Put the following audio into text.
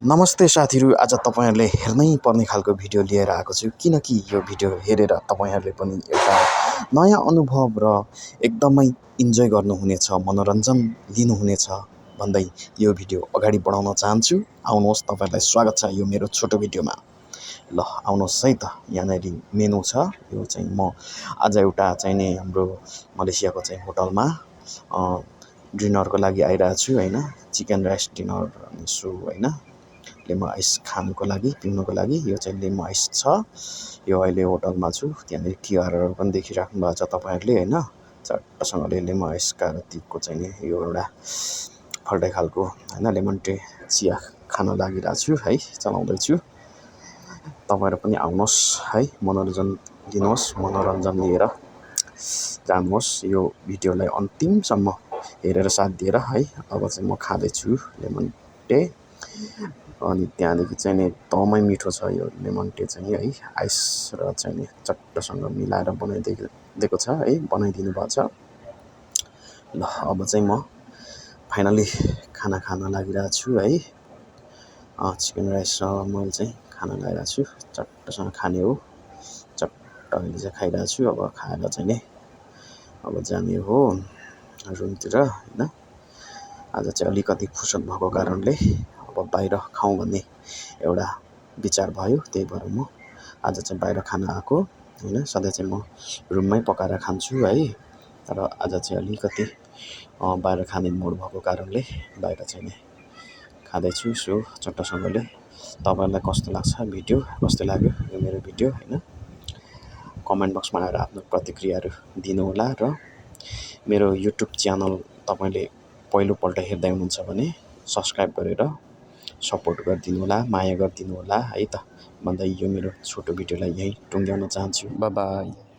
नमस्ते साथीहरू, आज तपाईँहरूले हेर्नै पर्ने खालको भिडियो लिएर आएको छु। किनकि यो भिडियो हेरेर तपाईँहरूले पनि एउटा नयाँ अनुभव र एकदमै इन्जोय गर्नुहुनेछ, मनोरञ्जन लिनुहुनेछ भन्दै यो भिडियो अगाडि बढाउन चाहन्छु। आउनुहोस्, तपाईँहरूलाई स्वागत छ यो मेरो छोटो भिडियोमा। ल आउनुहोस् है त, यहाँनिर मेनु छ। यो चाहिँ म आज एउटा चाहिँ नि हाम्रो मलेसियाको चाहिँ होटलमा डिनरको लागि आइरहेको छु होइन। चिकन राइस डिनर अनि सो होइन, लेमो आइस खानुको लागि, पिउनुको लागि। यो चाहिँ लेमो आइस छ। यो अहिले होटलमा छु। त्यहाँनिर क्युआरहरू पनि देखिराख्नु भएको छ तपाईँहरूले होइन। चट्टसँगले लेमो आइस कारतीको चाहिँ नि यो एउटा फल्टै खालको होइन लेमन टी चिया खान लागिरहेको छु है, चलाउँदैछु। तपाईँहरू पनि आउनुहोस् है, मनोरञ्जन लिनुहोस्, मनोरञ्जन लिएर जानुहोस्। यो भिडियोलाई अन्तिमसम्म हेरेर साथ दिएर है। अब चाहिँ म खाँदैछु लेमन टी। अनि त्यहाँदेखि चाहिँ नि एकदमै मिठो छ यो लेमन टी चाहिँ है। आइस र चाहिँ नि चट्टसँग मिलाएर बनाइदिएको छ है, बनाइदिनु भएको छ। ल अब चाहिँ म फाइनली खाना खान लागिरहेको छु है। चिकन राइस र मैले चाहिँ खाना लागिरहेको छु। चट्टसँग खाने हो, चट्ट अहिले चाहिँ खाइरहेको छु। अब खाएर चाहिँ नि अब जाने हो रुमतिर होइन। आज चाहिँ अलिकति फुर्सद भएको कारणले अब बाहिर खाउँ भन्ने एउटा विचार भयो, त्यही भएर म आज चाहिँ बाहिर खान आएको होइन। सधैँ चाहिँ म रुममै पकाएर खान्छु है, तर आज चाहिँ अलिकति बाहिर खाने मुड भएको कारणले बाहिर चाहिँ नि खाँदैछु। सो चट्टसँगले तपाईँहरूलाई कस्तो लाग्छ भिडियो, कस्तो लाग्यो यो मेरो भिडियो होइन, कमेन्ट बक्समा आएर आफ्नो प्रतिक्रियाहरू दिनुहोला। र मेरो युट्युब च्यानल तपाईँले पहिलोपल्ट हेर्दै हुनुहुन्छ भने सब्सक्राइब गरेर सपोर्ट गरिदिनु होला, माया गरिदिनु होला है त भन्दै यो मेरो छोटो भिडियोलाई यहीँ टुङ्ग्याउन चाहन्छु। By by.